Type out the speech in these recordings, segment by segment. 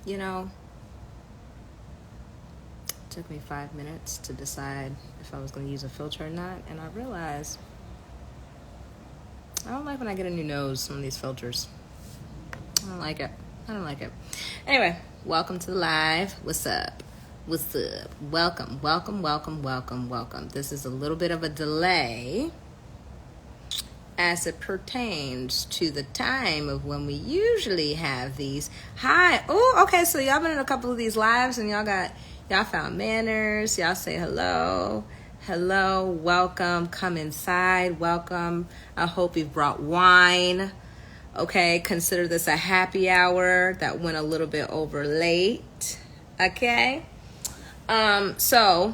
You know, it took me 5 minutes to decide if I was going to use a filter or not, and I realized I don't like when I get a new nose on these filters. I don't like it. Anyway, welcome to the live. What's up? Welcome. This is a little bit of a delay as it pertains to the time of when we usually have these. Hi. Oh, okay. So y'all been in a couple of these lives and y'all found manners. Y'all say hello. Hello. Welcome. Come inside. Welcome. I hope you've brought wine. Okay. Consider this a happy hour that went a little bit over late. Okay. So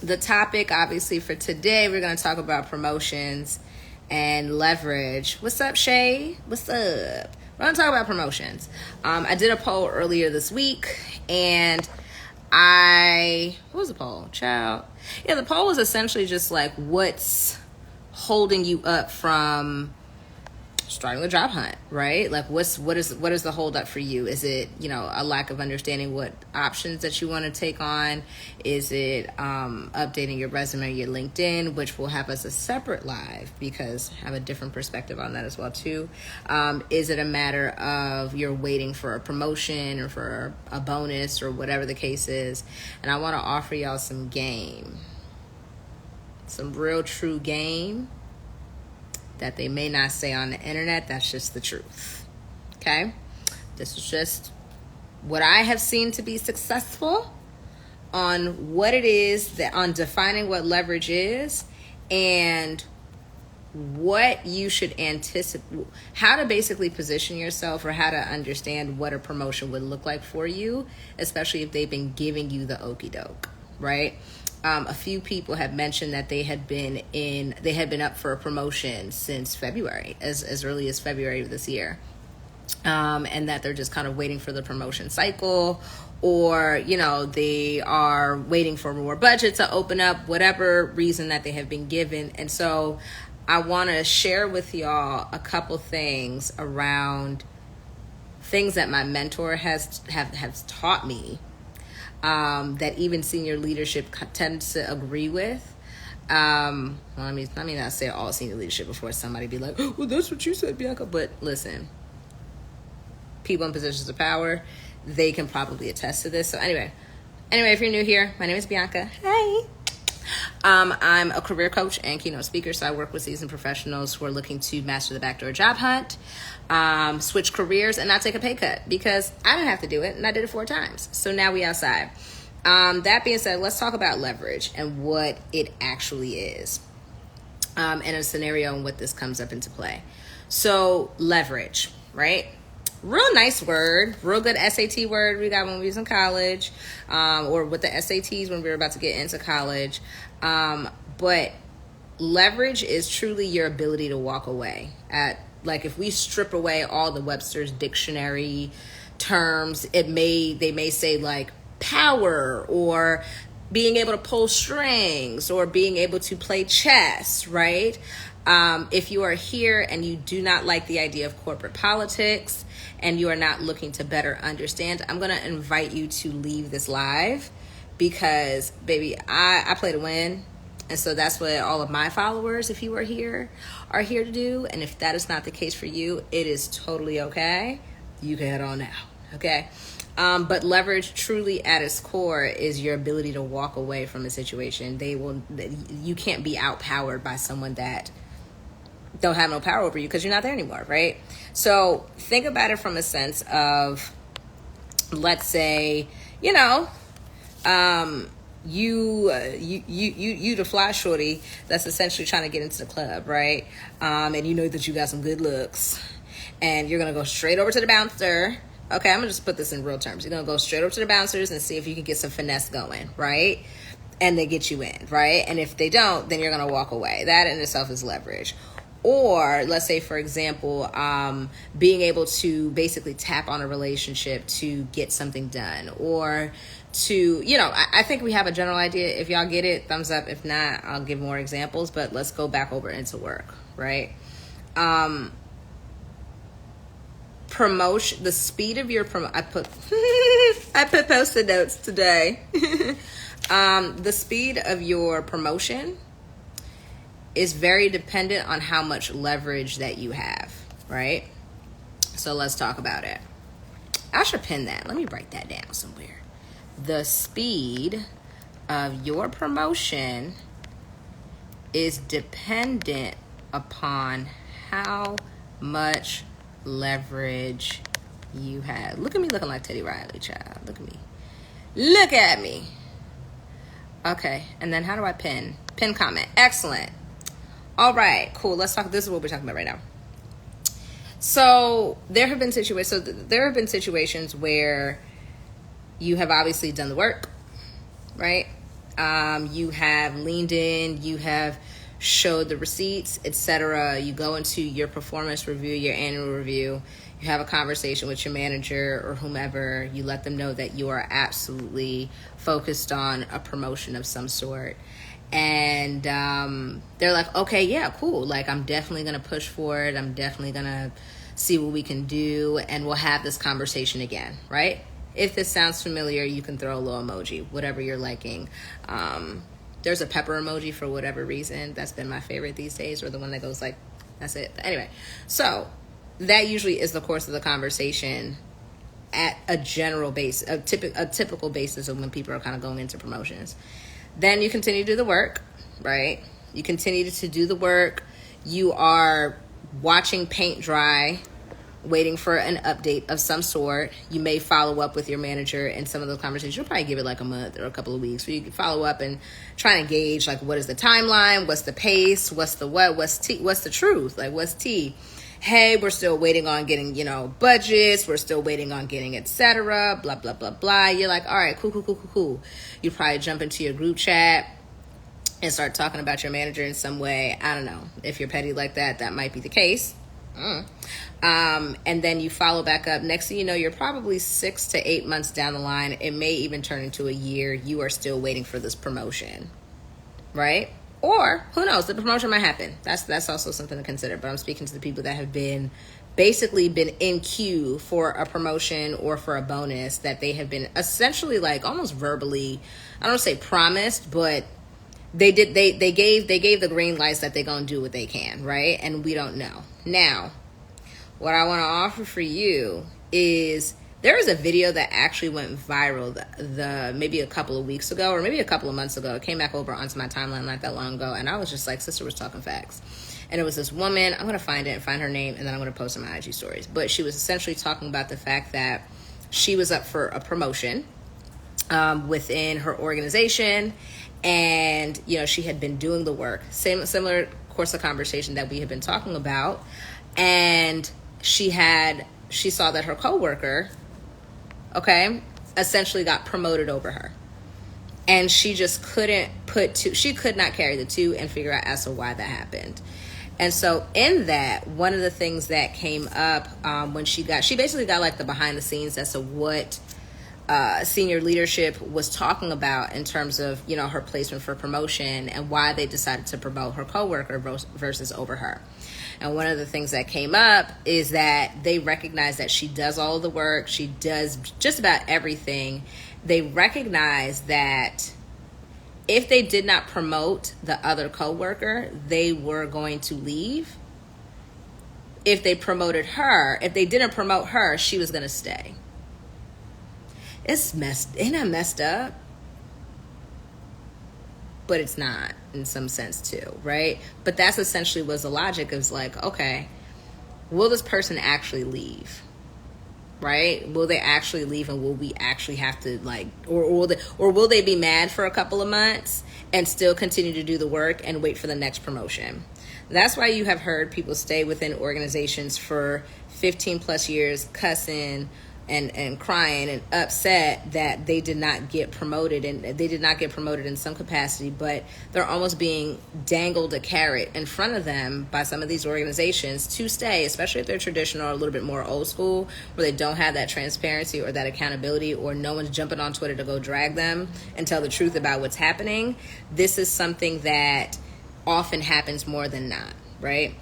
the topic obviously for today, we're going to talk about promotions and leverage. What's up, Shay? What's up? We're going to talk about promotions. I did a poll earlier this week, and what was the poll? Child. Yeah, the poll was essentially just like, what's holding you up from starting the job hunt, right? Like what is the hold up for you? Is it, a lack of understanding what options that you want to take on? Is it updating your resume, your LinkedIn, which will have us a separate live because I have a different perspective on that as well too. Is it a matter of you're waiting for a promotion or for a bonus or whatever the case is? And I want to offer y'all some game, some real true game that they may not say on the internet. That's just the truth. Okay? This is just what I have seen to be successful on what it is on defining what leverage is and what you should anticipate, how to basically position yourself or how to understand what a promotion would look like for you, especially if they've been giving you the okie doke, right? A few people have mentioned that they had been up for a promotion since February, as early as February of this year. And that they're just kind of waiting for the promotion cycle, or, they are waiting for more budget to open up, whatever reason that they have been given. And so I want to share with y'all a couple things around things that my mentor has taught me, that even senior leadership tends to agree with. Let me not say all senior leadership before somebody be like, oh, well, that's what you said, Bianca. But listen, people in positions of power, they can probably attest to this. So anyway, if you're new here, my name is Bianca. Hey. I'm a career coach and keynote speaker, so I work with seasoned professionals who are looking to master the backdoor job hunt, switch careers, and not take a pay cut, because I didn't have to do it, and I did it 4 times. So now we outside. That being said, let's talk about leverage and what it actually is, and a scenario in what this comes up into play. So leverage, right? Real nice word, real good SAT word we got when we was in college, or with the SATs when we were about to get into college. But leverage is truly your ability to walk away. Like if we strip away all the Webster's dictionary terms, they may say like power, or being able to pull strings, or being able to play chess, right? If you are here and you do not like the idea of corporate politics and you are not looking to better understand, I'm going to invite you to leave this live, because, baby, I play to win. And so that's what all of my followers, if you are here to do. And if that is not the case for you, it is totally okay. You can head on out, okay? But leverage truly at its core is your ability to walk away from a situation. You can't be outpowered by someone that don't have no power over you, because you're not there anymore, right? So think about it from a sense of, let's say, you the fly shorty that's essentially trying to get into the club, right? And you know that you got some good looks, and you're gonna go straight over to the bouncer. Okay, I'm gonna just put this in real terms. You're gonna go straight over to the bouncers and see if you can get some finesse going, right? And they get you in, right? And if they don't, then you're gonna walk away. That in itself is leverage. Or let's say, for example, being able to basically tap on a relationship to get something done, or to, I think we have a general idea. If y'all get it, thumbs up. If not, I'll give more examples, but let's go back over into work, right? promotion, the speed of your I put Post-it notes today. The speed of your promotion is very dependent on how much leverage that you have, right? So let's talk about it. I should pin that. Let me write that down somewhere. The speed of your promotion is dependent upon how much leverage you have. Look at me looking like Teddy Riley, child. Look at me. Look at me. Okay, and then how do I pin? Pin comment. Excellent. All right, cool. Let's talk. This is what we're talking about right now. So there have been situations where you have obviously done the work, right? You have leaned in, you have showed the receipts, etc. You go into your performance review, your annual review, you have a conversation with your manager or whomever, you let them know that you are absolutely focused on a promotion of some sort. And they're like, okay, yeah, cool. Like, I'm definitely going to push for it. I'm definitely going to see what we can do. And we'll have this conversation again, right? If this sounds familiar, you can throw a little emoji, whatever you're liking. There's a pepper emoji for whatever reason. That's been my favorite these days, or the one that goes like, that's it. Anyway, so that usually is the course of the conversation at a general base, a typical basis of when people are kind of going into promotions. Then you continue to do the work, right? You continue to do the work. You are watching paint dry, waiting for an update of some sort. You may follow up with your manager in some of those conversations. You'll probably give it like a month or a couple of weeks where you can follow up and try and gauge, like, what is the timeline? What's the pace? What's the what? What's the truth? Like, what's tea? Hey, we're still waiting on getting, budgets. We're still waiting on getting et cetera, blah, blah, blah, blah. You're like, all right, cool. You probably jump into your group chat and start talking about your manager in some way. I don't know. If you're petty like that, that might be the case. And then you follow back up. Next thing you know, you're probably 6 to 8 months down the line. It may even turn into a year. You are still waiting for this promotion, right? Or who knows, the promotion might happen. That's also something to consider. But I'm speaking to the people that have been in queue for a promotion or for a bonus that they have been essentially, like, almost verbally, I don't say promised, but they gave the green lights that they're going to do what they can, right? And we don't know. Now, what I want to offer for you is there was a video that actually went viral maybe a couple of weeks ago or maybe a couple of months ago. It came back over onto my timeline not that long ago, and I was just like, sister was talking facts. And it was this woman. I'm going to find it and find her name, and then I'm going to post in my IG stories. But she was essentially talking about the fact that she was up for a promotion within her organization, and she had been doing the work. Similar course of conversation that we have been talking about, and she saw that her coworker, essentially got promoted over her. And she just she could not carry the two and figure out as to why that happened. And so in that, one of the things that came up when she basically got like the behind the scenes as to what senior leadership was talking about in terms of, her placement for promotion and why they decided to promote her coworker versus over her. And one of the things that came up is that they recognize that she does all of the work. She does just about everything. They recognize that if they did not promote the other coworker, they were going to leave. If they didn't promote her, she was going to stay. Ain't that messed up? But it's not in some sense too, right? But that's essentially was the logic of like, okay, will this person actually leave? Right? Will they actually leave, and will we actually have to or will they be mad for a couple of months and still continue to do the work and wait for the next promotion? That's why you have heard people stay within organizations for 15 plus years, cussing and crying and upset that they did not get promoted, and they did not get promoted in some capacity, but they're almost being dangled a carrot in front of them by some of these organizations to stay, especially if they're traditional or a little bit more old school, where they don't have that transparency or that accountability, or no one's jumping on Twitter to go drag them and tell the truth about what's happening. This is something that often happens more than not, right?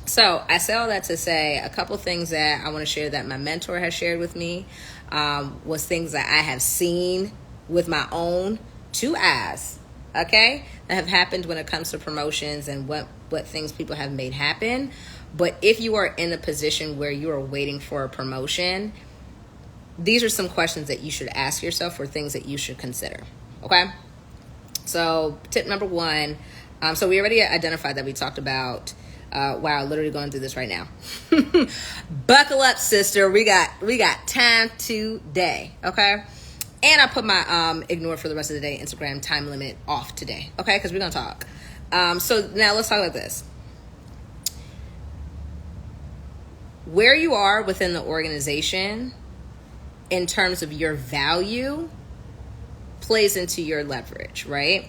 So I say all that to say a couple things that I want to share that my mentor has shared with me was things that I have seen with my own two eyes, okay, that have happened when it comes to promotions and what things people have made happen. But if you are in a position where you are waiting for a promotion, these are some questions that you should ask yourself or things that you should consider, okay? So tip number one, so we already identified that we talked about, wow, literally going through this right now. Buckle up, sister. We got time today, okay? And I put my ignore for the rest of the day Instagram time limit off today, okay? Because we're going to talk. So now let's talk about this. Where you are within the organization in terms of your value plays into your leverage, right?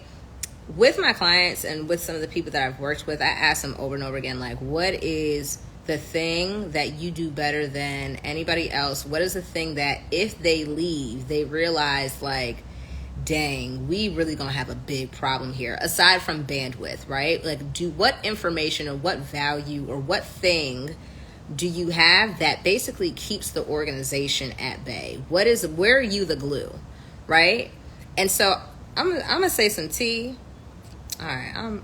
With my clients and with some of the people that I've worked with, I ask them over and over again, like, what is the thing that you do better than anybody else? What is the thing that if they leave, they realize, like, dang, we really gonna have a big problem here, aside from bandwidth, right? Like, what information or what value or what thing do you have that basically keeps the organization at bay? Where are you the glue, right? And so I'm gonna say some tea. All right,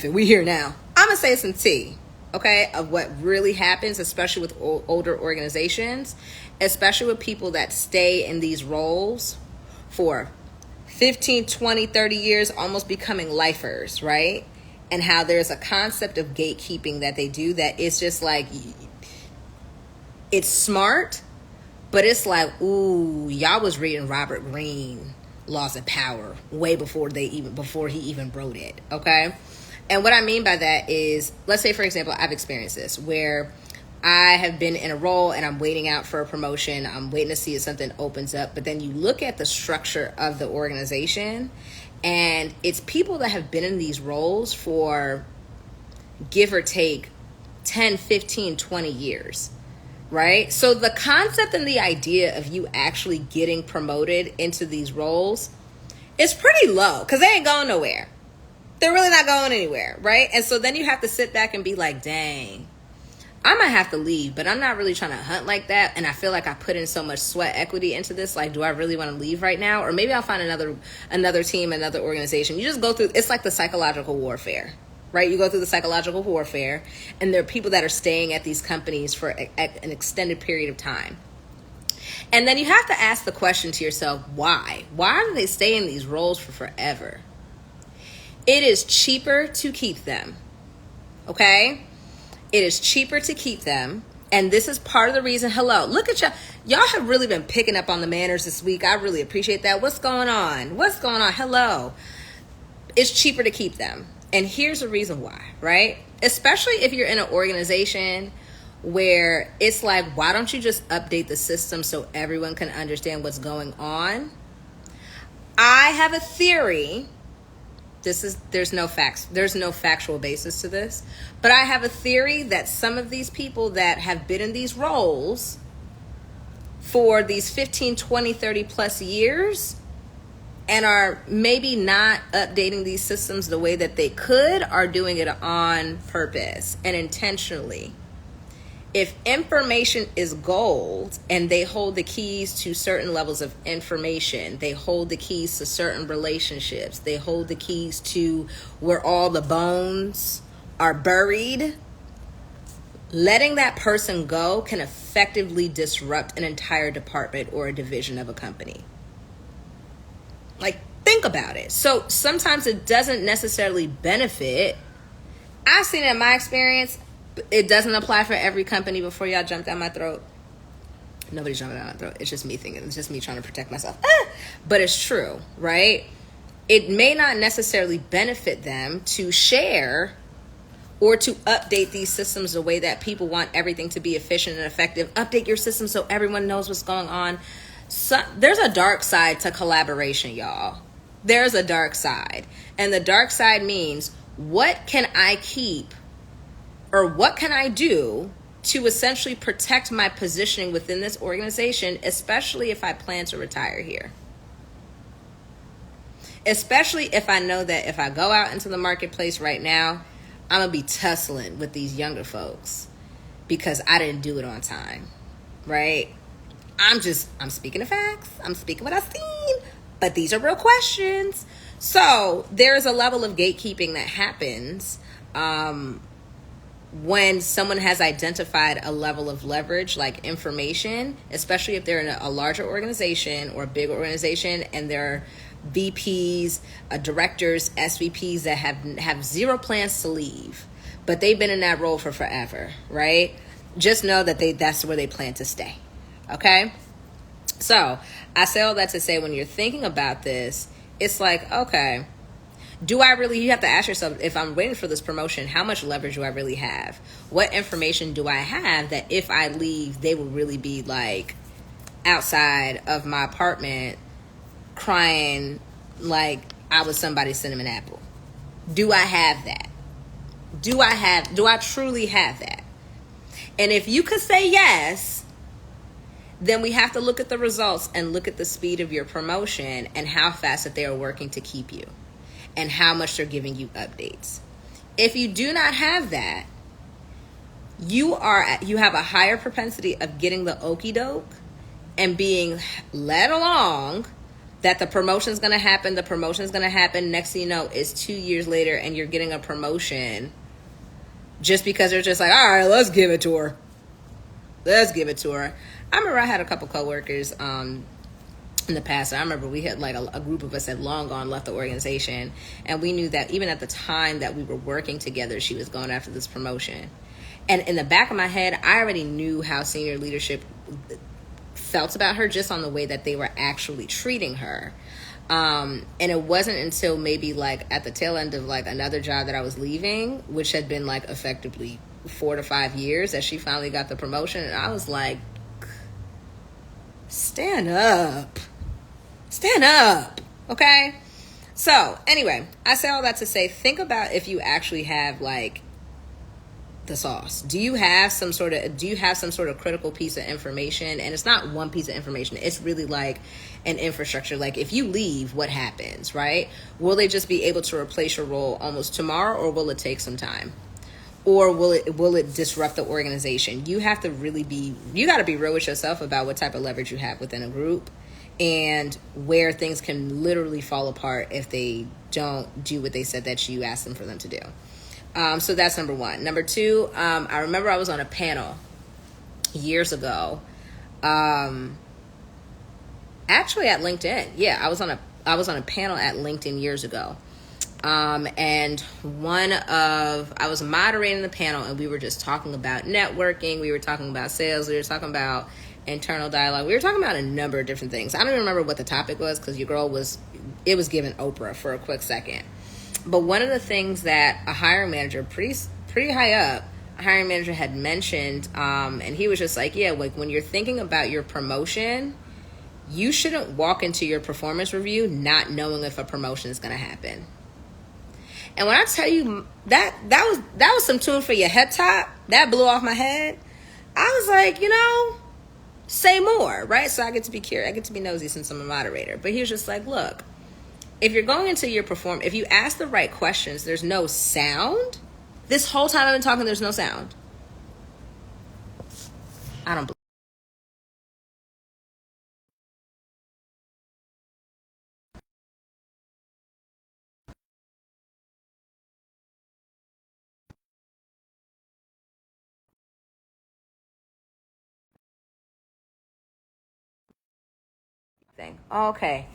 we here now. I'm gonna say some tea, okay, of what really happens, especially with older organizations, especially with people that stay in these roles for 15, 20, 30 years, almost becoming lifers, right? And how there's a concept of gatekeeping that they do that it's just like, it's smart, but it's like, ooh, y'all was reading Robert Greene, Laws of Power, way before he even wrote it, okay? And what I mean by that is, let's say, for example, I've experienced this where I have been in a role and I'm waiting out for a promotion. I'm waiting to see if something opens up. But then you look at the structure of the organization, and it's people that have been in these roles for, give or take, 10, 15, 20 years, right? So the concept and the idea of you actually getting promoted into these roles is pretty low because they ain't going nowhere. They're really not going anywhere, right? And so then you have to sit back and be like, dang, I might have to leave, but I'm not really trying to hunt like that. And I feel like I put in so much sweat equity into this. Like, do I really want to leave right now? Or maybe I'll find another team, another organization. You just go through, it's like the psychological warfare, right? You go through the psychological warfare, and there are people that are staying at these companies for an extended period of time. And then you have to ask the question to yourself, why? Why do they stay in these roles for forever? It is cheaper to keep them, okay? It is cheaper to keep them. And this is part of the reason. Hello, look at y'all. Y'all have really been picking up on the manners this week. I really appreciate that. What's going on? What's going on? Hello. It's cheaper to keep them. And here's the reason why, right? Especially if you're in an organization where it's like, why don't you just update the system so everyone can understand what's going on? I have a theory. There's no factual basis to this, but I have a theory that some of these people that have been in these roles for these 15, 20, 30 plus years and are maybe not updating these systems the way that they could are doing it on purpose and intentionally. If information is gold and they hold the keys to certain levels of information, they hold the keys to certain relationships, they hold the keys to where all the bones are buried, letting that person go can effectively disrupt an entire department or a division of a company. Like, think about it. So sometimes it doesn't necessarily benefit. I've seen it in my experience. It doesn't apply for every company. Before y'all jump down my throat, nobody's jumping down my throat. It's just me thinking. It's just me trying to protect myself. But it's true, right? It may not necessarily benefit them to share or to update these systems the way that people want everything to be efficient and effective. Update your system so everyone knows what's going on. So, there's a dark side to collaboration, y'all. There's a dark side. And the dark side means, what can I keep or what can I do to essentially protect my positioning within this organization, especially if I plan to retire here? Especially if I know that if I go out into the marketplace right now, I'm going to be tussling with these younger folks because I didn't do it on time, right? I'm speaking the facts. I'm speaking what I've seen, but these are real questions. So there's a level of gatekeeping that happens when someone has identified a level of leverage, like information, especially if they're in a larger organization or a big organization, and there are VPs, directors, SVPs that have zero plans to leave, but they've been in that role for forever, right? Just know that that's where they plan to stay, okay? So I say all that to say, when you're thinking about this, it's like, okay, you have to ask yourself, if I'm waiting for this promotion, how much leverage do I really have? What information do I have that if I leave, they will really be like outside of my apartment crying like I was somebody's cinnamon apple? Do I have that? Do I truly have that? And if you could say yes, then we have to look at the results and look at the speed of your promotion and how fast that they are working to keep you and how much they're giving you updates. If you do not have that, you have a higher propensity of getting the okie doke and being led along that the promotion's going to happen. Next thing you know, it's 2 years later and you're getting a promotion just because they're just like, all right, let's give it to her. I remember I had a couple coworkers in the past. I remember we had like a group of us had long gone left the organization, and we knew that even at the time that we were working together, she was going after this promotion. And in the back of my head, I already knew how senior leadership felt about her just on the way that they were actually treating her. And it wasn't until maybe like at the tail end of like another job that I was leaving, which had been like effectively 4 to 5 years, that she finally got the promotion. And I was like, stand up, okay? So anyway, I say all that to say, think about if you actually have like the sauce. Do you have some sort of critical piece of information? And it's not one piece of information. It's really like an infrastructure. Like if you leave, what happens, right? Will they just be able to replace your role almost tomorrow, or will it take some time? Or will it disrupt the organization? You got to be real with yourself about what type of leverage you have within a group and where things can literally fall apart if they don't do what they said that you asked them for them to do. So that's number one. Number two, I remember I was on a panel years ago, actually at LinkedIn. Yeah, I was on a panel at LinkedIn years ago. And I was moderating the panel, and we were just talking about networking. We were talking about sales. We were talking about internal dialogue. We were talking about a number of different things. I don't even remember what the topic was because your girl was given Oprah for a quick second. But one of the things that a hiring manager, pretty high up, a hiring manager had mentioned, and he was just like, yeah, like when you're thinking about your promotion, you shouldn't walk into your performance review not knowing if a promotion is going to happen. And when I tell you that was some tune for your head top, that blew off my head. I was like, say more, right? So I get to be curious. I get to be nosy since I'm a moderator. But he was just like, look, if you're going into your if you ask the right questions, there's no sound. This whole time I've been talking, there's no sound. I don't believe. Thing. Okay.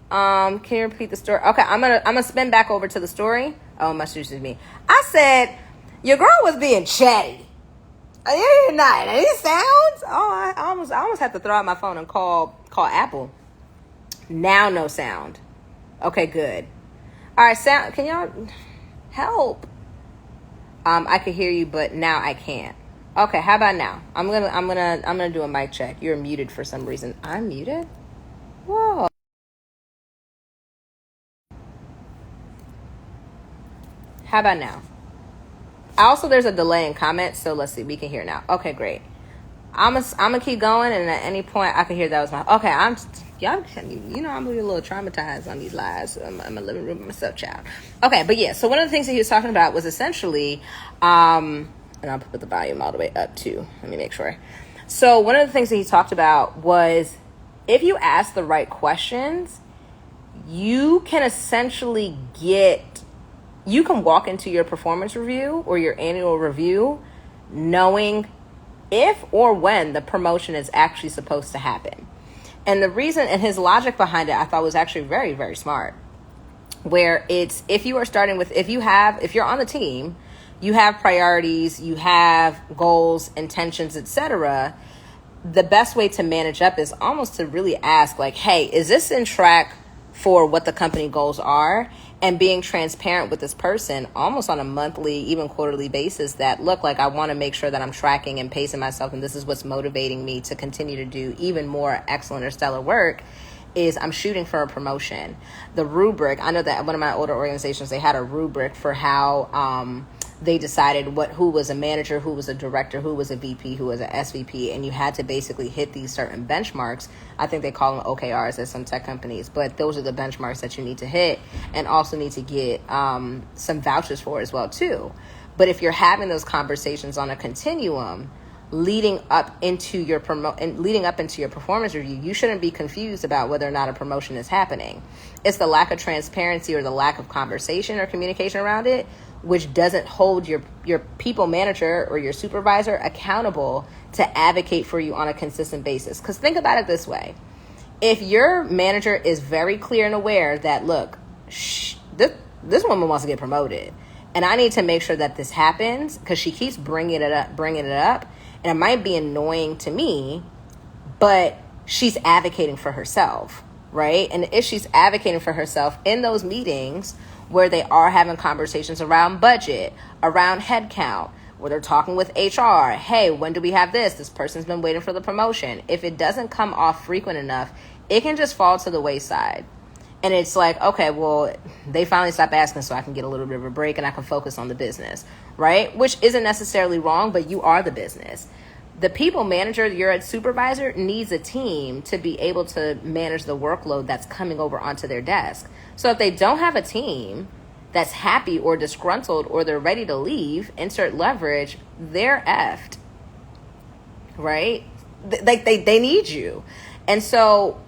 Can you repeat the story? Okay, I'm gonna spin back over to the story. Oh, my excuse me. I said your girl was being chatty. You're not. Any sounds? Oh, I almost had to throw out my phone and call Apple. Now no sound. Okay, good. All right, sound. Can y'all help? I could hear you, but now I can't. Okay, how about now? I'm gonna do a mic check. You're muted for some reason. I'm muted? Whoa. How about now? Also, there's a delay in comments, so let's see. We can hear now. Okay, great. I'm gonna keep going, and at any point, I can hear that was my. Okay, Y'all, you know, I'm a little traumatized on these lives. I'm in my living room with myself, child. Okay, but yeah, so one of the things that he was talking about was essentially, and I'll put the volume all the way up too. Let me make sure. So one of the things that he talked about was, if you ask the right questions, you can essentially you can walk into your performance review or your annual review knowing if or when the promotion is actually supposed to happen. And the reason, and his logic behind it, I thought was actually very, very smart. Where it's, if you're on the team, you have priorities, you have goals, intentions, etc. The best way to manage up is almost to really ask, like, hey, is this in track for what the company goals are? And being transparent with this person almost on a monthly, even quarterly basis, that, look, like, I want to make sure that I'm tracking and pacing myself, and this is what's motivating me to continue to do even more excellent or stellar work, is I'm shooting for a promotion. The rubric, I know that one of my older organizations, they had a rubric for how they decided who was a manager, who was a director, who was a VP, who was an SVP, and you had to basically hit these certain benchmarks. I think they call them OKRs at some tech companies, but those are the benchmarks that you need to hit and also need to get some vouchers for as well too. But if you're having those conversations on a continuum, leading up into your performance review, you shouldn't be confused about whether or not a promotion is happening. It's the lack of transparency or the lack of conversation or communication around it, which doesn't hold your people manager or your supervisor accountable to advocate for you on a consistent basis. Because think about it this way. If your manager is very clear and aware that, look, this woman wants to get promoted, and I need to make sure that this happens because she keeps bringing it up, and it might be annoying to me, but she's advocating for herself, right? And if she's advocating for herself in those meetings where they are having conversations around budget, around headcount, where they're talking with HR, hey, when do we have this? This person's been waiting for the promotion. If it doesn't come off frequent enough, it can just fall to the wayside. And it's like, okay, well, they finally stopped asking so I can get a little bit of a break and I can focus on the business, right? Which isn't necessarily wrong, but you are the business. The people manager, your supervisor, needs a team to be able to manage the workload that's coming over onto their desk. So if they don't have a team that's happy or disgruntled or they're ready to leave, insert leverage, they're effed, right? They need you. And so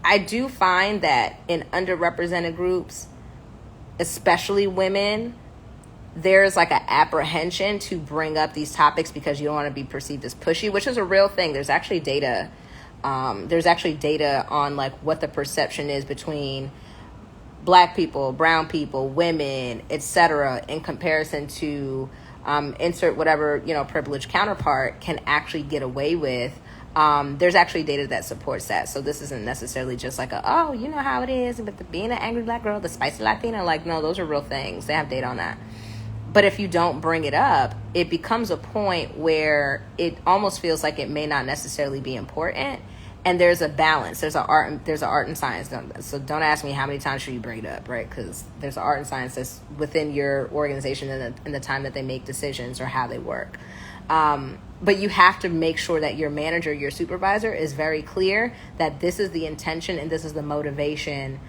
I do find that in underrepresented groups, especially women, there's like an apprehension to bring up these topics because you don't want to be perceived as pushy, which is a real thing. There's actually data. On like what the perception is between Black people, brown people, women, etc., in comparison to insert whatever privileged counterpart can actually get away with. There's actually data that supports that. So this isn't necessarily just like you know how it is, but being an angry Black girl, the spicy Latina, like, no, those are real things. They have data on that. But if you don't bring it up, it becomes a point where it almost feels like it may not necessarily be important. And there's a balance. There's an art and science. So don't ask me how many times should you bring it up, right? Because there's an art and science that's within your organization and the time that they make decisions or how they work. But you have to make sure that your manager, your supervisor, is very clear that this is the intention and this is the motivation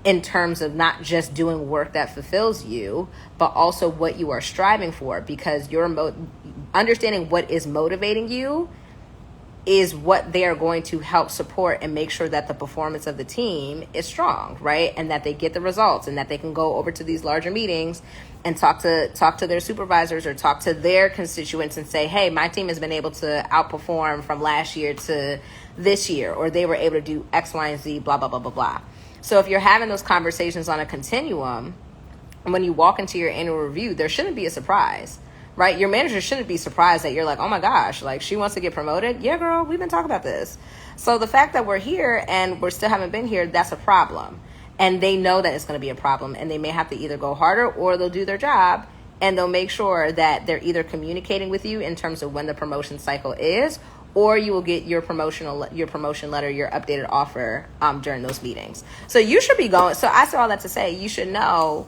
in terms of not just doing work that fulfills you, but also what you are striving for, because you're understanding what is motivating you is what they are going to help support and make sure that the performance of the team is strong, right? And that they get the results and that they can go over to these larger meetings and talk to their supervisors or talk to their constituents and say, hey, my team has been able to outperform from last year to this year, or they were able to do X, Y, and Z, blah, blah, blah, blah, blah. So if you're having those conversations on a continuum, when you walk into your annual review, there shouldn't be a surprise, right? Your manager shouldn't be surprised that you're like, oh my gosh, like, she wants to get promoted. Yeah, girl, we've been talking about this. So the fact that we're here and we're still haven't been here, that's a problem. And they know that it's going to be a problem, and they may have to either go harder or they'll do their job, and they'll make sure that they're either communicating with you in terms of when the promotion cycle is, or you will get your promotion letter, your updated offer during those meetings. So you should be going. So I say all that to say you should know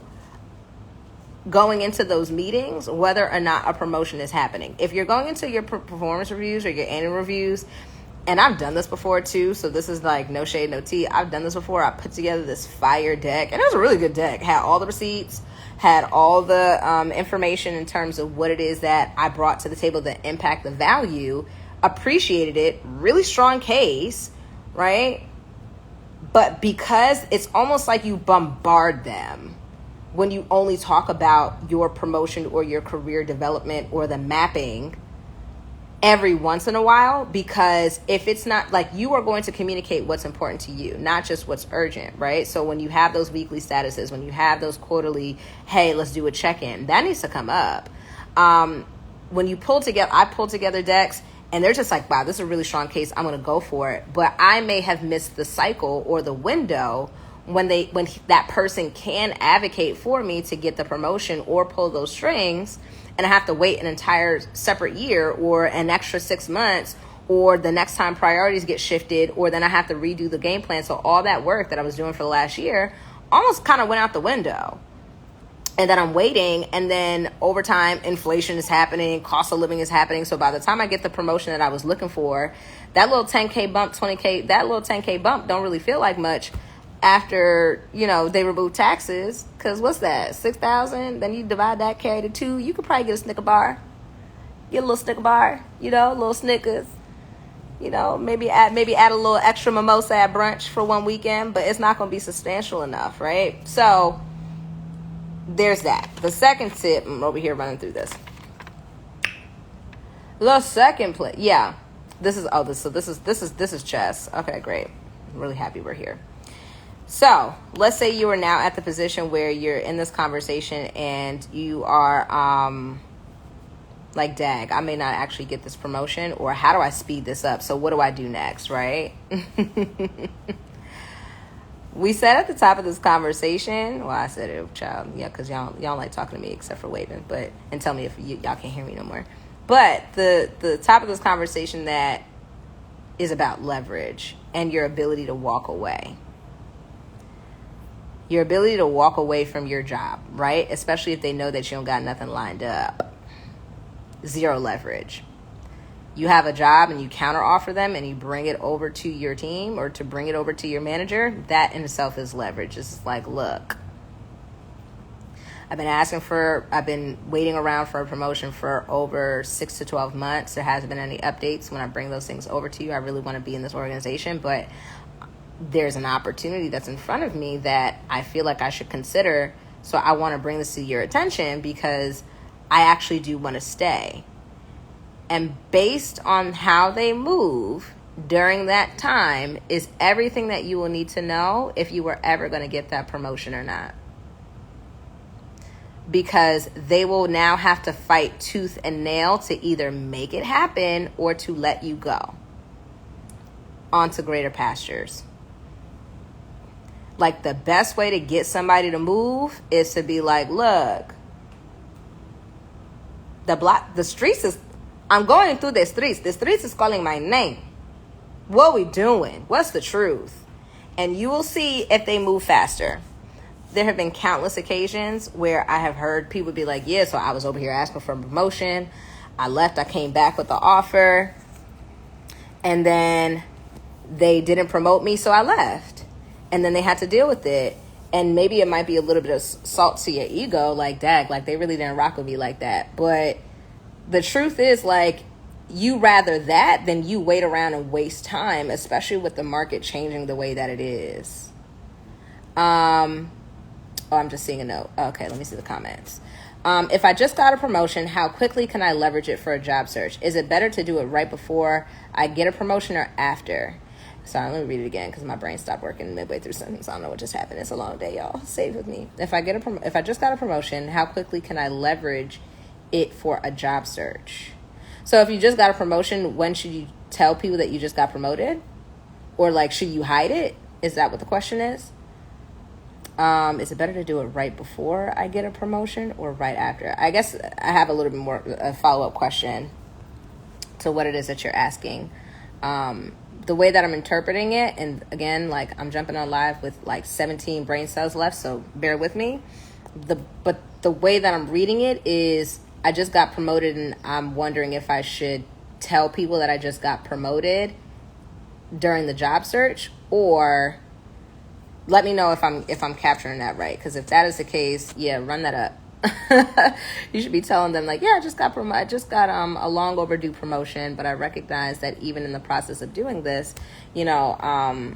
going into those meetings whether or not a promotion is happening. If you're going into your performance reviews or your annual reviews and I've done this before too, so this is like no shade, no tea. I've done this before. I put together this fire deck, and it was a really good deck. Had all the receipts, had all the information in terms of what it is that I brought to the table, the impact, the value, appreciated it, really strong case, right? But because it's almost like you bombard them when you only talk about your promotion or your career development or the mapping every once in a while, because if it's not like, you are going to communicate what's important to you, not just what's urgent, right? So when you have those weekly statuses, when you have those quarterly, hey, let's do a check-in, that needs to come up. When you I pull together decks and they're just like, wow, this is a really strong case, I'm going to go for it. But I may have missed the cycle or the window when that person can advocate for me to get the promotion or pull those strings, and I have to wait an entire separate year or an extra 6 months, or the next time priorities get shifted, or then I have to redo the game plan. So all that work that I was doing for the last year almost kind of went out the window. And then I'm waiting, and then over time, inflation is happening, cost of living is happening. So by the time I get the promotion that I was looking for, that little 10K bump, 20K, that little 10K bump don't really feel like much after, they remove taxes. Because what's that, 6,000? Then you divide that carry to 2. You could probably get a Snicker bar. Get a little Snicker bar, a little Snickers. Maybe add a little extra mimosa at brunch for one weekend, but it's not going to be substantial enough, right? So there's that. The second tip, I'm over here running through this. The second play, yeah. This is chess. Okay, great. I'm really happy we're here. So let's say you are now at the position where you're in this conversation and you are like, dag, I may not actually get this promotion, or how do I speed this up? So what do I do next, right? We said at the top of this conversation, well, I said it, child, yeah, because y'all like talking to me except for waving, and tell me if y'all can't hear me no more. But the top of this conversation that is about leverage and your ability to walk away. Your ability to walk away from your job, right? Especially if they know that you don't got nothing lined up. Zero leverage. You have a job and you counter offer them and you bring it over to your team or to bring it over to your manager. That in itself is leverage. It's like, look, I've been waiting around for a promotion for over 6 to 12 months. There hasn't been any updates. When I bring those things over to you, I really want to be in this organization, but there's an opportunity that's in front of me that I feel like I should consider. So I want to bring this to your attention because I actually do want to stay. And based on how they move during that time is everything that you will need to know if you were ever going to get that promotion or not. Because they will now have to fight tooth and nail to either make it happen or to let you go onto greater pastures. Like, the best way to get somebody to move is to be like, look, the streets is, I'm going through the streets. The streets is calling my name. What we doing? What's the truth? And you will see if they move faster. There have been countless occasions where I have heard people be like, yeah, so I was over here asking for a promotion. I left. I came back with the offer. And then they didn't promote me, so I left. And then they had to deal with it. And maybe it might be a little bit of salt to your ego, like, dag, like they really didn't rock with me like that. But the truth is, like, you rather that than you wait around and waste time, especially with the market changing the way that it is. I'm just seeing a note. Okay, let me see the comments. If I just got a promotion, how quickly can I leverage it for a job search? Is it better to do it right before I get a promotion or after? Sorry, let me read it again because my brain stopped working midway through something, so I don't know what just happened. It's a long day, y'all. Save with me. If I just got a promotion, how quickly can I leverage it for a job search? So if you just got a promotion, when should you tell people that you just got promoted? Or, like, should you hide it? Is that what the question is? Is it better to do it right before I get a promotion or right after? I guess I have a little bit more a follow-up question to what it is that you're asking. The way that I'm interpreting it, and again, like, I'm jumping on live with like 17 brain cells left, so bear with me. But the way that I'm reading it is, I just got promoted and I'm wondering if I should tell people that I just got promoted during the job search, or let me know if I'm capturing that right. Because if that is the case, yeah, run that up. You should be telling them like, yeah, I just got a long overdue promotion, but I recognize that even in the process of doing this, the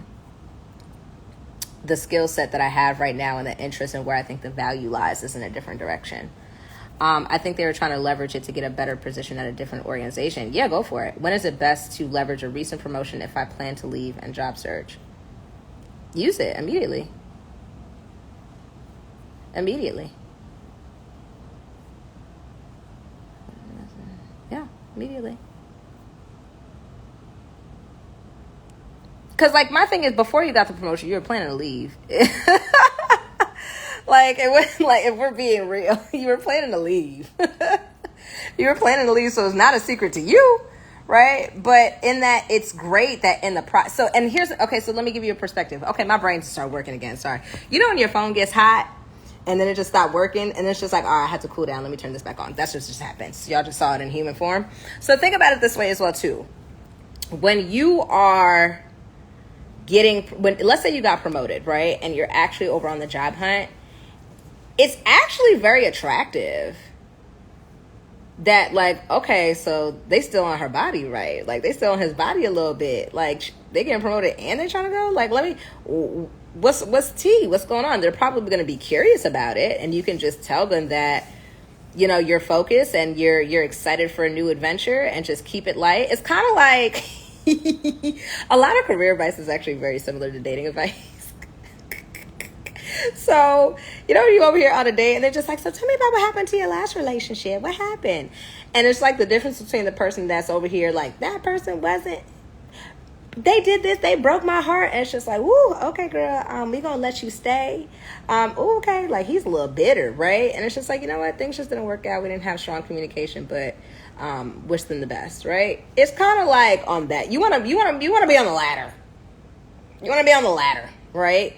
skill set that I have right now and the interest and where I think the value lies is in a different direction. I think they were trying to leverage it to get a better position at a different organization. Yeah, go for it. When is it best to leverage a recent promotion if I plan to leave and job search? Use it immediately. Yeah, immediately. Because, like, my thing is, before you got the promotion, you were planning to leave. Like, it was like, if we're being real, you were planning to leave. You were planning to leave, so it's not a secret to you, right? But in that, it's great that in the process. So let me give you a perspective. Okay, my brain started working again. Sorry. When your phone gets hot and then it just stopped working and it's just like, all right, I had to cool down. Let me turn this back on. That's just happens. Y'all just saw it in human form. So think about it this way as well, too. When you are let's say you got promoted, right? And you're actually over on the job hunt. It's actually very attractive that, like, okay, so they still on her body, right? Like, they still on his body a little bit. Like, they getting promoted and they trying to go? Like, what's tea? What's going on? They're probably going to be curious about it. And you can just tell them that, you're focused and you're excited for a new adventure and just keep it light. It's kind of like a lot of career advice is actually very similar to dating advice. So, you over here on a date and they're just like, so tell me about what happened to your last relationship. What happened? And it's like the difference between the person that's over here, like, that person they did this, they broke my heart. And it's just like, woo, okay, girl, we gonna let you stay. Ooh, okay, like, he's a little bitter, right? And it's just like, you know what? Things just didn't work out. We didn't have strong communication, but wish them the best, right? It's kind of like on that. You wanna be on the ladder. You wanna be on the ladder, right?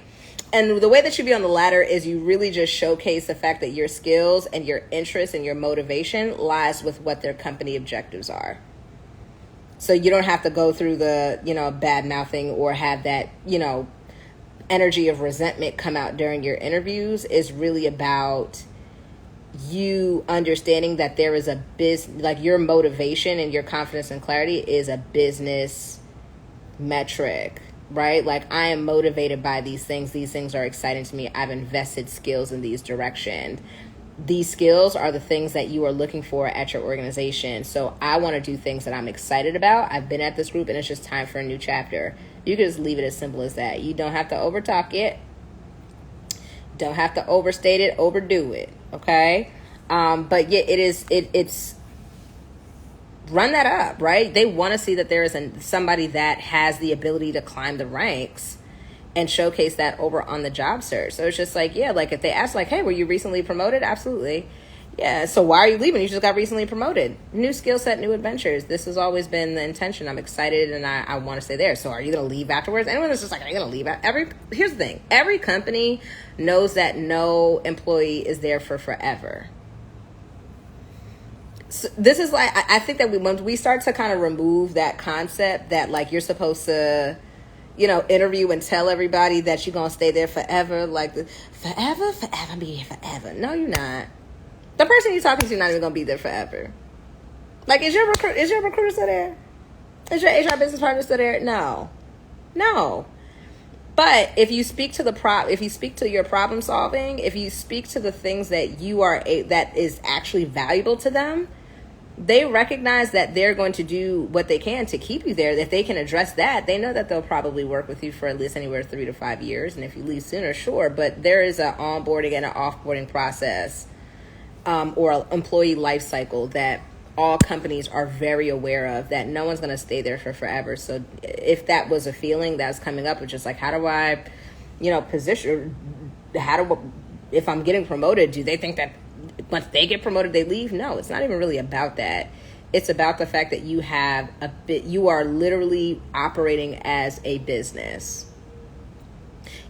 And the way that you be on the ladder is you really just showcase the fact that your skills and your interest and your motivation lies with what their company objectives are. So you don't have to go through the, bad mouthing or have that, energy of resentment come out during your interviews. Is really about you understanding that there is a business, like, your motivation and your confidence and clarity is a business metric. Right? Like, I am motivated by these things. These things are exciting to me. I've invested skills in these directions. These skills are the things that you are looking for at your organization. So I want to do things that I'm excited about. I've been at this group and it's just time for a new chapter. You can just leave it as simple as that. You don't have to overtalk it. Don't have to overstate it, overdo it. Okay? But yeah, it's run that up, right? They want to see that there is somebody that has the ability to climb the ranks and showcase that over on the job search. So it's just like, yeah, like, if they ask, like, hey, were you recently promoted? Absolutely. Yeah. So why are you leaving? You just got recently promoted. New skill set, new adventures. This has always been the intention. I'm excited and I want to stay there. So are you going to leave afterwards? Anyone that's just like, are you going to leave? Here's the thing. Every company knows that no employee is there for forever. So this is like, I think that when we start to kind of remove that concept that, like, you're supposed to, interview and tell everybody that you're going to stay there forever, like, forever, be here forever. No, you're not. The person you're talking to is not even going to be there forever. Like, is your recruiter still there? Is your HR business partner still there? No. But if you speak to if you speak to your problem solving, if you speak to the things that that is actually valuable to them, they recognize that they're going to do what they can to keep you there. If they can address that, they know that they'll probably work with you for at least anywhere 3 to 5 years. And if you leave sooner, sure. But there is an onboarding and an offboarding process, or an employee life cycle that all companies are very aware of, that no one's going to stay there for forever. So if that was a feeling that's coming up, it's just like, how do I, position, if I'm getting promoted, do they think that once they get promoted, they leave? No, it's not even really about that. It's about the fact that you are literally operating as a business.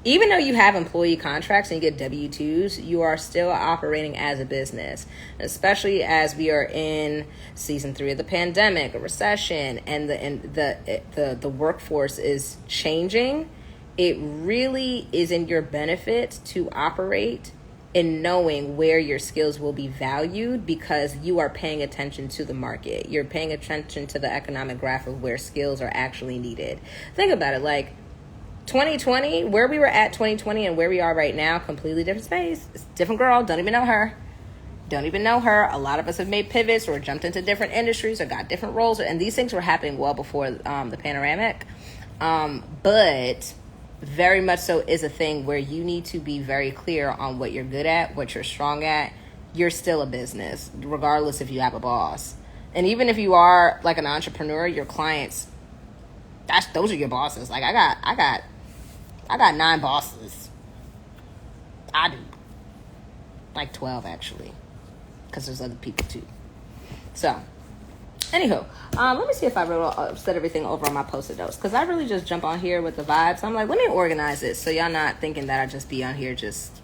Even though you have employee contracts and you get W-2s, you are still operating as a business, especially as we are in season 3 of the pandemic, a recession, and the workforce is changing. It really is in your benefit to operate in knowing where your skills will be valued, because you are paying attention to the market. You're paying attention to the economic graph of where skills are actually needed. Think about it, like 2020, where we were at 2020 and where we are right now, completely different space. It's a different girl, don't even know her. A lot of us have made pivots or jumped into different industries or got different roles, and these things were happening well before the panoramic. But very much so is a thing where you need to be very clear on what you're good at, what you're strong at. You're still a business, regardless if you have a boss. And even if you are like an entrepreneur, your clients, those are your bosses. Like I got 9 bosses. I do. Like 12 actually, because there's other people too. So anywho, let me see if I set everything over on my Post-it notes, because I really just jump on here with the vibes. I'm like, let me organize it so y'all not thinking that I just be on here just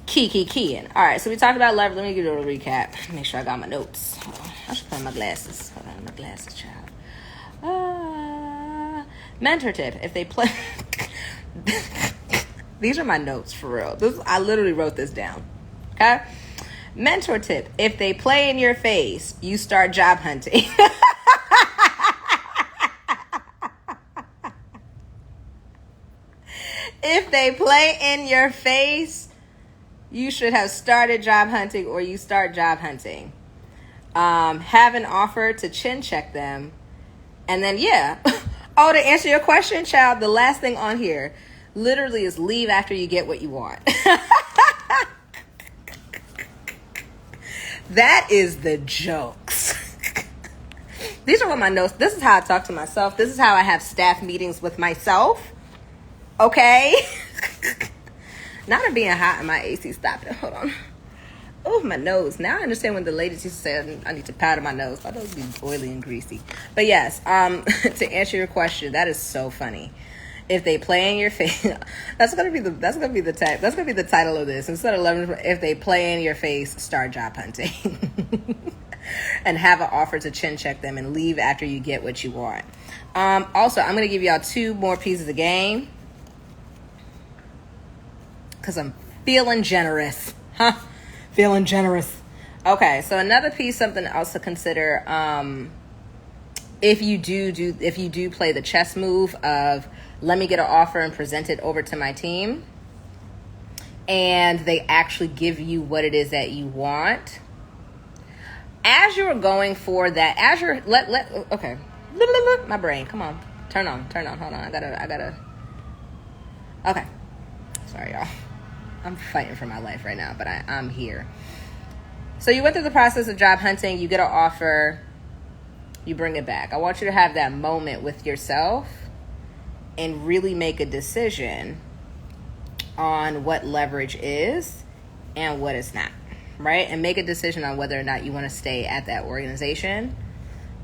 keying. All right, so we talked about leverage. Let me give you a little recap. Make sure I got my notes. Hold on. I should put on my glasses. Hold on, my glasses, child. Mentor tip: if they play. These are my notes for real. I literally wrote this down. Okay. Mentor tip: if they play in your face, you start job hunting. If they play in your face, you should have started job hunting, or you start job hunting. Have an offer to chin check them. And then, to answer your question, child, the last thing on here literally is leave after you get what you want. That is the jokes. These are what my notes. This is how I talk to myself. This is how I have staff meetings with myself. Okay? Now I'm being hot in my AC. Stop it. Hold on. Oh, my nose. Now I understand when the ladies used to say I need to powder my nose. My nose be oily and greasy. But yes, to answer your question, that is so funny. If they play in your face, that's gonna be the title of this. Instead of 11, if they play in your face, start job hunting. And have an offer to chin check them and leave after you get what you want. Also, I'm gonna give y'all 2 more pieces of game, because I'm feeling generous. Feeling generous. Okay, so another piece, something else to consider. If you do play the chess move of let me get an offer and present it over to my team, and they actually give you what it is that you want, as you're going for that, okay, my brain, come on, turn on, hold on, I gotta, okay, sorry y'all. I'm fighting for my life right now, but I'm here. So you went through the process of job hunting, you get an offer, you bring it back. I want you to have that moment with yourself and really make a decision on what leverage is and what it's not, right? And make a decision on whether or not you want to stay at that organization.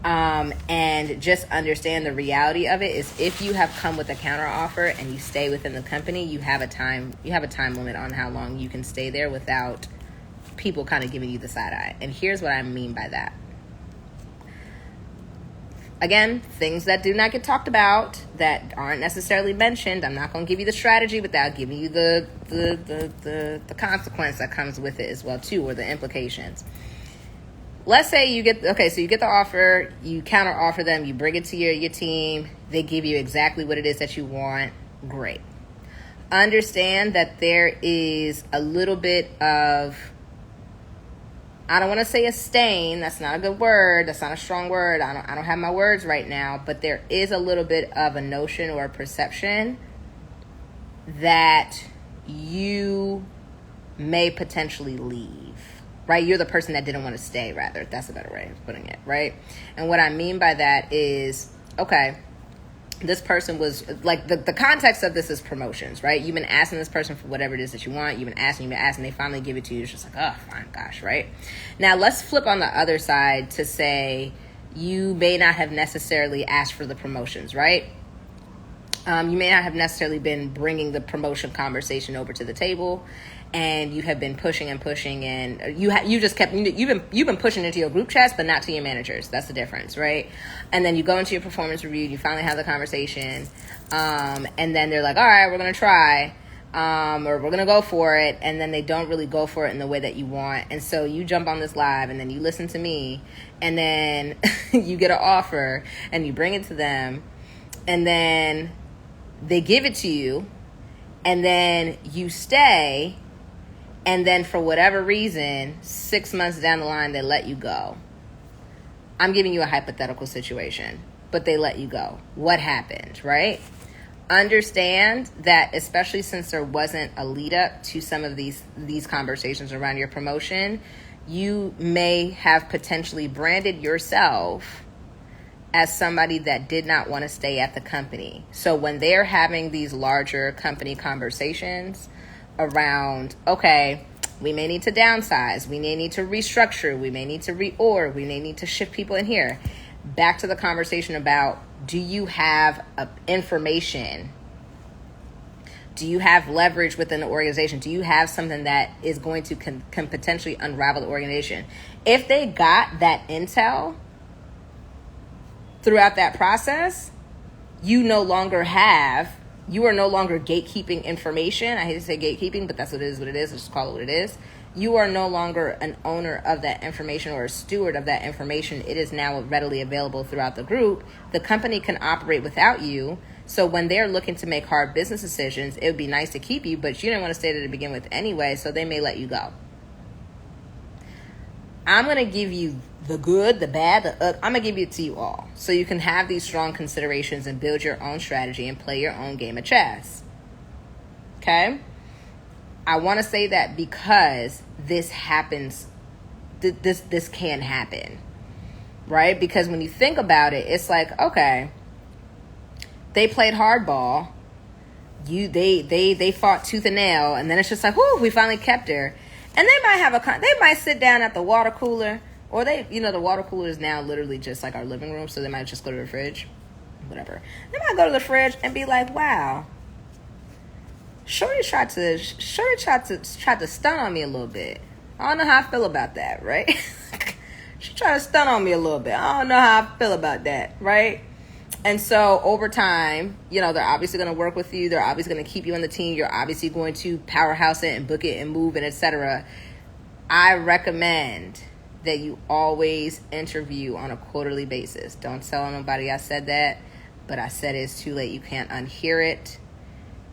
And just understand the reality of it is, if you have come with a counter offer and you stay within the company, you have a time limit on how long you can stay there without people kind of giving you the side eye. And here's what I mean by that. Again, things that do not get talked about, that aren't necessarily mentioned. I'm not going to give you the strategy without giving you the consequence that comes with it as well too, or the implications. Let's say you get the offer, you counter offer them, you bring it to your team, they give you exactly what it is that you want. Great. Understand that there is a little bit of, I don't want to say a stain, that's not a good word, that's not a strong word, I don't have my words right now, but there is a little bit of a notion or a perception that you may potentially leave. Right? You're the person that didn't want to stay, rather. That's a better way of putting it, right? And what I mean by that is, okay, this person was, like, the context of this is promotions, right? You've been asking this person for whatever it is that you want. You've been asking, they finally give it to you. It's just like, oh, fine, gosh, right? Now, let's flip on the other side to say you may not have necessarily asked for the promotions, right? You may not have necessarily been bringing the promotion conversation over to the table, and you have been pushing and pushing, and you've been pushing into your group chats, but not to your managers. That's the difference, right? And then you go into your performance review, you finally have the conversation, and then they're like, all right, we're gonna try, or we're gonna go for it, and then they don't really go for it in the way that you want, and so you jump on this live, and then you listen to me, and then you get an offer, and you bring it to them, and then they give it to you, and then you stay, and then for whatever reason, 6 months down the line, they let you go. I'm giving you a hypothetical situation, but they let you go. What happened, right? Understand that, especially since there wasn't a lead up to some of these conversations around your promotion, you may have potentially branded yourself as somebody that did not want to stay at the company. So when they're having these larger company conversations around, okay, we may need to downsize, we may need to restructure, we may need to reorg, we may need to shift people in here, back to the conversation about, do you have information? Do you have leverage within the organization? Do you have something that is going to can potentially unravel the organization? If they got that intel throughout that process, you are no longer gatekeeping information. I hate to say gatekeeping, but that's what it is. Let's just call it what it is. You are no longer an owner of that information or a steward of that information. It is now readily available throughout the group. The company can operate without you. So when they're looking to make hard business decisions, it would be nice to keep you, but you didn't want to stay there to begin with anyway, so they may let you go. I'm going to give you the good, the bad, I'm going to give it to you all, so you can have these strong considerations and build your own strategy and play your own game of chess. Okay? I want to say that because this happens, this can happen, right? Because when you think about it, it's like, okay, they played hardball, they fought tooth and nail, and then it's just like, whoo, we finally kept her. And they might sit down at the water cooler, or the water cooler is now literally just like our living room, so they might just go to the fridge, whatever. They might go to the fridge and be like, wow, Shorty tried to stun on me a little bit. I don't know how I feel about that, right? She tried to stun on me a little bit. I don't know how I feel about that, right? And so over time, they're obviously going to work with you. They're obviously going to keep you on the team. You're obviously going to powerhouse it and book it and move and etc. I recommend that you always interview on a quarterly basis. Don't tell nobody I said that, but I said it's too late. You can't unhear it.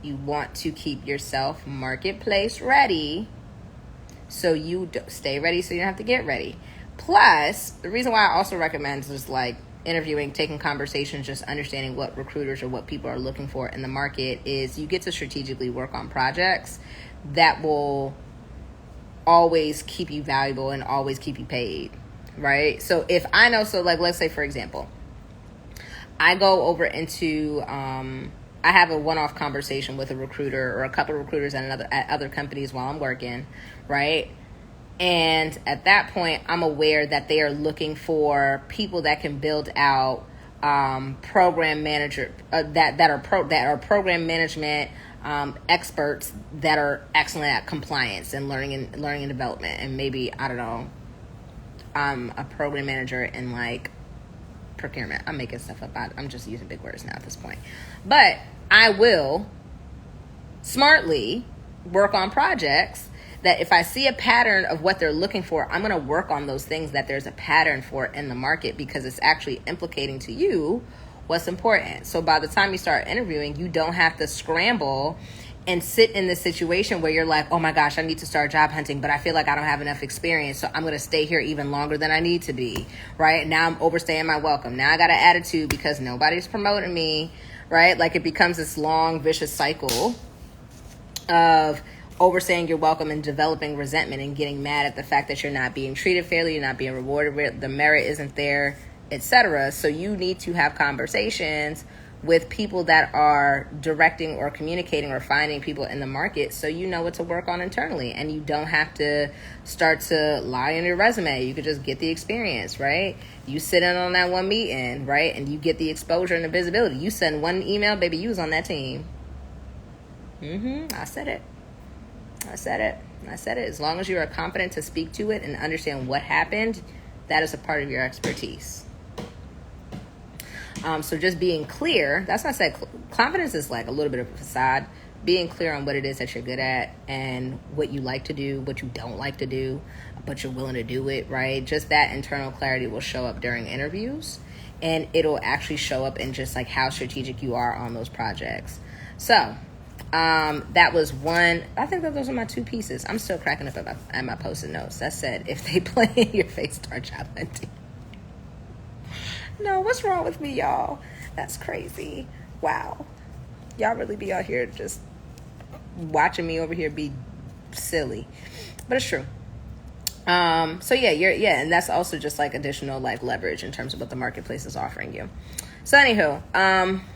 You want to keep yourself marketplace ready, so you stay ready so you don't have to get ready. Plus, the reason why I also recommend is like interviewing, taking conversations, just understanding what recruiters or what people are looking for in the market is you get to strategically work on projects that will always keep you valuable and always keep you paid, right? So if I know, let's say, for example, I go over into, I have a one-off conversation with a recruiter or a couple of recruiters at other companies while I'm working, right? And at that point, I'm aware that they are looking for people that can build out program manager that are program management experts that are excellent at compliance and learning and development. And maybe, I don't know, I'm a program manager in like procurement. I'm making stuff up. I'm just using big words now at this point. But I will smartly work on projects that if I see a pattern of what they're looking for, I'm going to work on those things that there's a pattern for in the market, because it's actually implicating to you what's important. So by the time you start interviewing, you don't have to scramble and sit in this situation where you're like, oh my gosh, I need to start job hunting, but I feel like I don't have enough experience, so I'm going to stay here even longer than I need to be, right? Now I'm overstaying my welcome. Now I got an attitude because nobody's promoting me, right? Like it becomes this long, vicious cycle of overstaying your welcome and developing resentment and getting mad at the fact that you're not being treated fairly, you're not being rewarded, the merit isn't there, etc. So you need to have conversations with people that are directing or communicating or finding people in the market, so you know what to work on internally, and you don't have to start to lie on your resume. You could just get the experience, right? You sit in on that one meeting, right, and you get the exposure and the visibility. You send one email, baby, you was on that team. I said it. As long as you are confident to speak to it and understand what happened, that is a part of your expertise. So just being clear, that's why I said confidence is like a little bit of a facade. Being clear on what it is that you're good at and what you like to do, what you don't like to do, but you're willing to do it, right? Just that internal clarity will show up during interviews, and it'll actually show up in just like how strategic you are on those projects. So that was one. I think that those are my two pieces. I'm still cracking up at my post-it notes. That said, if they play in your face, start job hunting. No, what's wrong with me, y'all? That's crazy. Wow. Y'all really be out here just watching me over here be silly. But it's true. So yeah, and that's also just like additional like leverage in terms of what the marketplace is offering you. So anywho,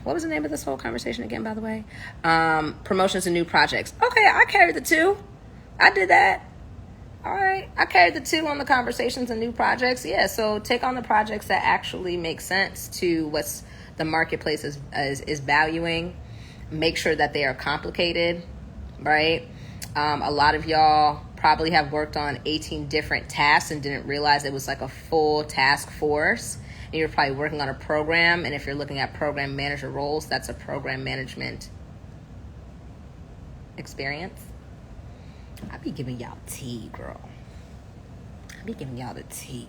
what was the name of this whole conversation again, by the way? Promotions and new projects. Okay, I carried the two. I did that. All right, I carried the two on the conversations and new projects. Yeah, so take on the projects that actually make sense to what's the marketplace is valuing. Make sure that they are complicated, right? A lot of y'all probably have worked on 18 different tasks and didn't realize it was like a full task force. And you're probably working on a program, and if you're looking at program manager roles, that's a program management experience. I be giving y'all tea, girl. I be giving y'all the tea.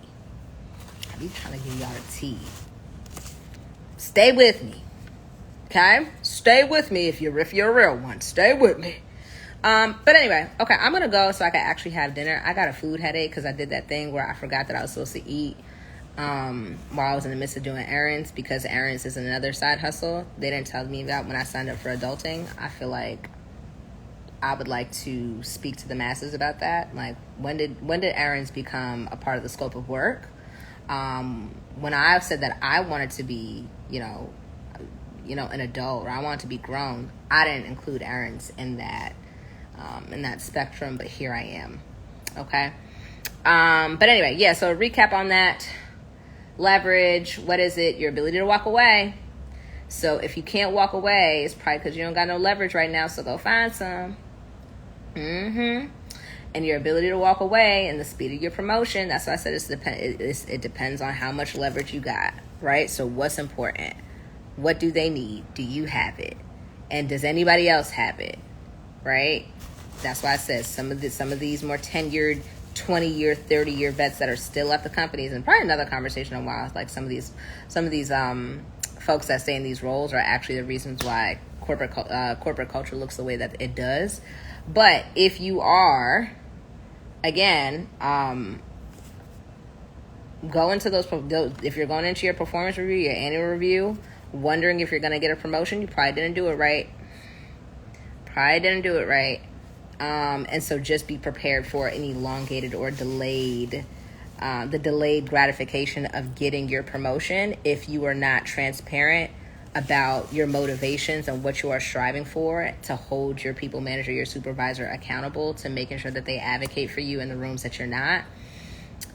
I be trying to give y'all the tea. Stay with me, okay? Stay with me if you're a real one. Stay with me. But anyway, okay, I'm gonna go so I can actually have dinner. I got a food headache because I did that thing where I forgot that I was supposed to eat while I was in the midst of doing errands, because errands is another side hustle they didn't tell me about when I signed up for adulting. I feel like I would like to speak to the masses about that. Like, when did errands become a part of the scope of work? When I said that I wanted to be, an adult, or I wanted to be grown, I didn't include errands in that spectrum, but here I am. Okay. But anyway, yeah. So recap on that. Leverage. What is it? Your ability to walk away. So if you can't walk away, it's probably because you don't got no leverage right now. So go find some. And your ability to walk away and the speed of your promotion. That's why I said it depends on how much leverage you got, right? So what's important? What do they need? Do you have it? And does anybody else have it? Right? That's why I said some of these more tenured 20-year, 30-year vets that are still at the companies, and probably another conversation on why like some of these folks that stay in these roles are actually the reasons why corporate culture looks the way that it does. But if you are, again, go into those, if you're going into your performance review, your annual review, wondering if you're going to get a promotion, you probably didn't do it right. And so just be prepared for an elongated or delayed, the delayed gratification of getting your promotion if you are not transparent about your motivations and what you are striving for, to hold your people manager, your supervisor accountable to making sure that they advocate for you in the rooms that you're not.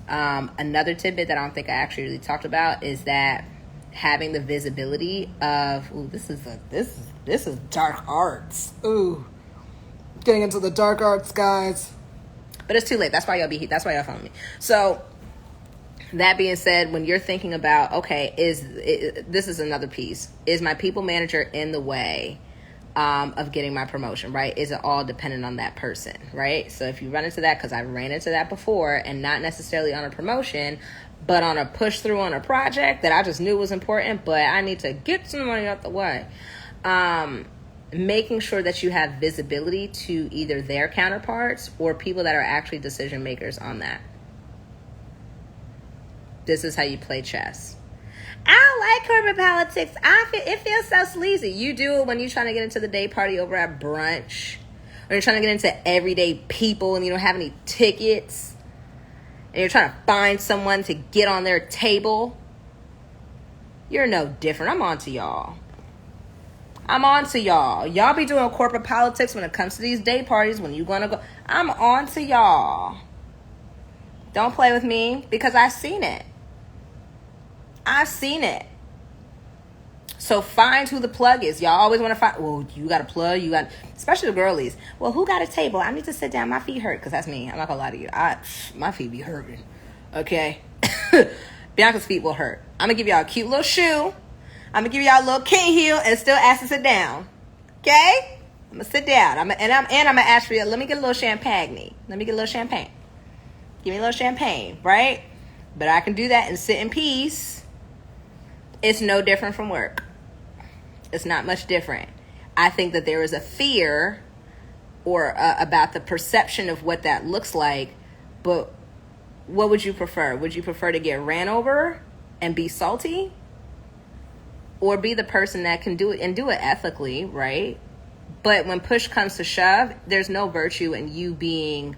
Another tidbit that I don't think I actually really talked about is that having the visibility of, this is dark arts. Ooh, getting into the dark arts, guys. But it's too late. That's why y'all following me. So that being said, when you're thinking about, okay, this is another piece. Is my people manager in the way of getting my promotion, right? Is it all dependent on that person, right? So if you run into that, because I ran into that before, and not necessarily on a promotion, but on a push through on a project that I just knew was important, but I need to get some money out the way. Making sure that you have visibility to either their counterparts or people that are actually decision makers on that. This is how you play chess. I don't like corporate politics. It feels so sleazy. You do it when you're trying to get into the day party over at brunch, or you're trying to get into everyday people and you don't have any tickets, and you're trying to find someone to get on their table. You're no different. I'm on to y'all. I'm on to y'all. Y'all be doing corporate politics when it comes to these day parties, when you gonna go. I'm on to y'all. Don't play with me because I've seen it. I've seen it. So find who the plug is. Y'all always want to find, well, you got a plug, you got, especially the girlies. Well, who got a table? I need to sit down. My feet hurt, because that's me. I'm not going to lie to you. My feet be hurting. Okay? Bianca's feet will hurt. I'm going to give y'all a cute little shoe. I'm going to give y'all a little king heel and still ask to sit down. Okay? I'm going to sit down. I'm going to ask for you, let me get a little champagne. Let me get a little champagne. Give me a little champagne, right? But I can do that and sit in peace. It's no different from work. It's not much different. I think that there is a fear or about the perception of what that looks like. But what would you prefer? Would you prefer to get ran over and be salty? Or be the person that can do it and do it ethically, right? But when push comes to shove, there's no virtue in you being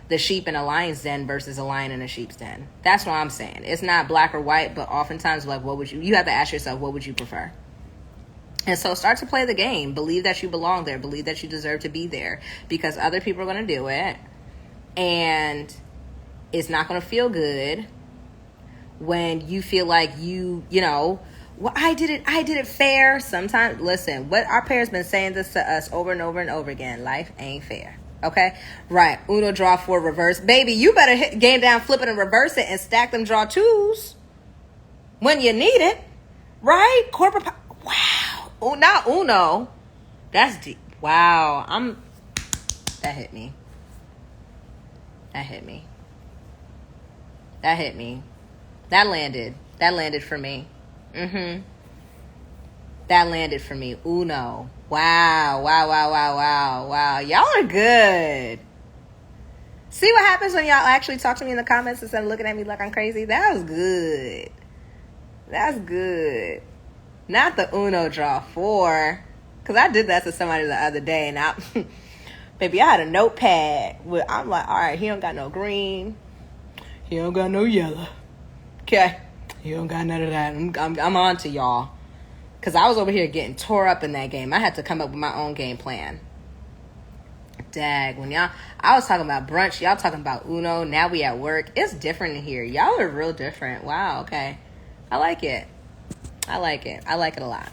the sheep in a lion's den versus a lion in a sheep's den. That's what I'm saying. It's not black or white, but oftentimes, like, you have to ask yourself, what would you prefer? And so start to play the game. Believe that you belong there. Believe that you deserve to be there, because other people are going to do it. And it's not going to feel good when you feel like well, I did it fair. Sometimes, listen, what our parents been saying this to us over and over and over again. Life ain't fair. Okay? Right. Uno, draw, 4, reverse. Baby, you better hit game down, flip it, and reverse it, and stack them draw 2s when you need it. Right? Corporate. Wow. Oh, not Uno. That's deep. Wow. That hit me. That hit me. That hit me. That landed. That landed for me. That landed for me. Uno. Wow. Wow. Y'all are good. See what happens when y'all actually talk to me in the comments instead of looking at me like I'm crazy? That was good. That's good. Not the Uno draw 4. Because I did that to somebody the other day. And baby, I had a notepad. I'm like, all right, he don't got no green. He don't got no yellow. Okay. He don't got none of that. I'm on to y'all. Because I was over here getting tore up in that game. I had to come up with my own game plan. Dag. I was talking about brunch. Y'all talking about Uno. Now we at work. It's different in here. Y'all are real different. Wow, okay. I like it. I like it a lot.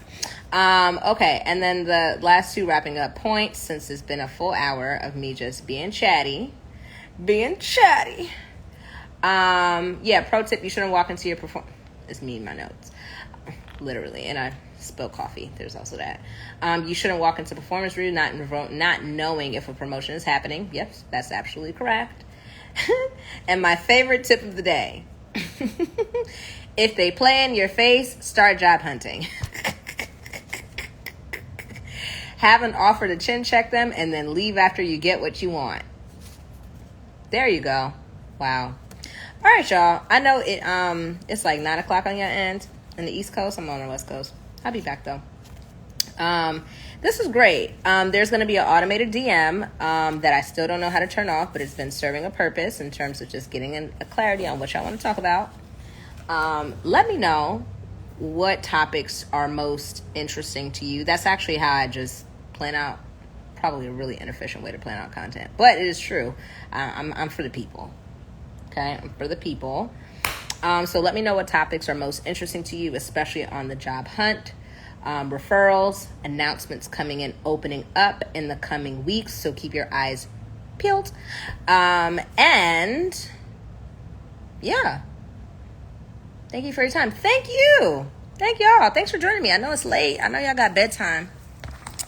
Okay, and then the last 2 wrapping up points, since it's been a full hour of me just being chatty. Yeah, pro tip, you shouldn't walk into your performance. It's me in my notes. Literally, and I spilled coffee. There's also that. You shouldn't walk into performance review not knowing if a promotion is happening. Yes, that's absolutely correct. And my favorite tip of the day. If they play in your face, start job hunting. Have an offer to chin check them and then leave after you get what you want. There you go. Wow. All right, y'all. I know it's like 9 o'clock on your end in the East Coast. I'm on the West Coast. I'll be back though. This is great. There's going to be an automated DM that I still don't know how to turn off, but it's been serving a purpose in terms of just getting a clarity on what y'all want to talk about. Let me know what topics are most interesting to you. That's actually how I just plan out, probably a really inefficient way to plan out content, but it is true. I'm for the people. Okay, I'm for the people. So let me know what topics are most interesting to you, especially on the job hunt. Referrals, announcements coming in, opening up in the coming weeks. So keep your eyes peeled. And yeah. Thank you for your time. Thank you. Thank y'all. Thanks for joining me. I know it's late. I know y'all got bedtime.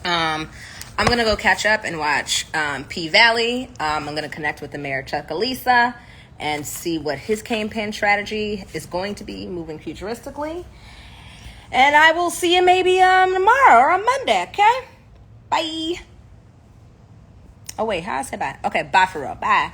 I'm going to go catch up and watch P-Valley. I'm going to connect with the mayor, Chuckalisa, and see what his campaign strategy is going to be moving futuristically. And I will see you maybe tomorrow or on Monday, okay? Bye. Oh, wait, how I say bye? Okay, bye for real. Bye.